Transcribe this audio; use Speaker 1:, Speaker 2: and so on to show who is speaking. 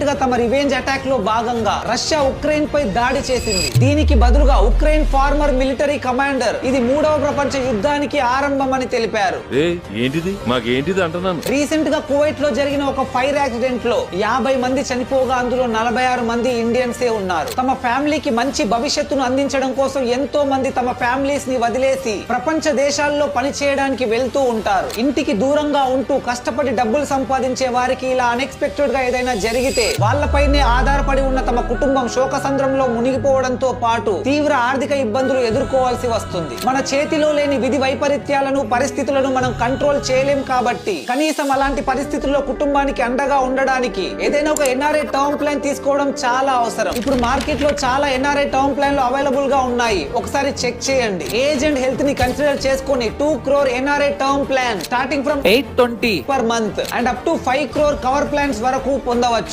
Speaker 1: గా తమ revenge attack లో భాగంగా రష్యా ఉక్రెయిన్ పై దాడి చేసింది. దీనికి బదులుగా ఉక్రెయిన్ ఫార్మర్ మిలిటరీ కమాండర్ ఇది 3వ ప్రపంచ యుద్ధానికి ఆరంభం అని తెలిపారు. రీసెంట్ గా కువైట్ లో జరిగిన ఒక ఫైర్ యాక్సిడెంట్ లో 50 మంది చనిపోగా అందులో 46 మంది ఇండియన్సే ఉన్నారు. తమ ఫ్యామిలీకి మంచి భవిష్యత్తును అందించడం కోసం ఎంతో మంది తమ ఫ్యామిలీస్ ని వదిలేసి ప్రపంచ దేశాల్లో పని చేయడానికి వెళ్తూ ఉంటారు. ఇంటికి దూరంగా ఉంటూ కష్టపడి డబ్బులు సంపాదించే వారికి ఇలా అన్ఎక్స్పెక్టెడ్ గా ఏదైనా జరిగితే వాళ్ళపైనే ఆధారపడి ఉన్న తమ కుటుంబం శోకసంద్రంలో మునిగిపోవడంతో పాటు తీవ్ర ఆర్థిక ఇబ్బందులు ఎదుర్కోవాల్సి వస్తుంది. మన చేతిలో లేని విధి వైపరీత్యాలను పరిస్థితులను మనం కంట్రోల్ చేయలేం కాబట్టి కనీసం అలాంటి పరిస్థితుల్లో కుటుంబానికి అండగా ఉండడానికి ఏదైనా ఒక ఎన్ఆర్ఐ టర్మ్ ప్లాన్ తీసుకోవడం చాలా అవసరం. ఇప్పుడు మార్కెట్ లో చాలా ఎన్ఆర్ఐ టర్మ్ ప్లాన్లు అవైలబుల్ గా ఉన్నాయి. ఒకసారి చెక్ చేయండి. ఏజ్ అండ్ హెల్త్ ని కన్సిడర్ చేసుకుని 2 crore NRI term plan starting from
Speaker 2: 820
Speaker 1: per month and up to 5 crore cover plans వరకు పొందవచ్చు.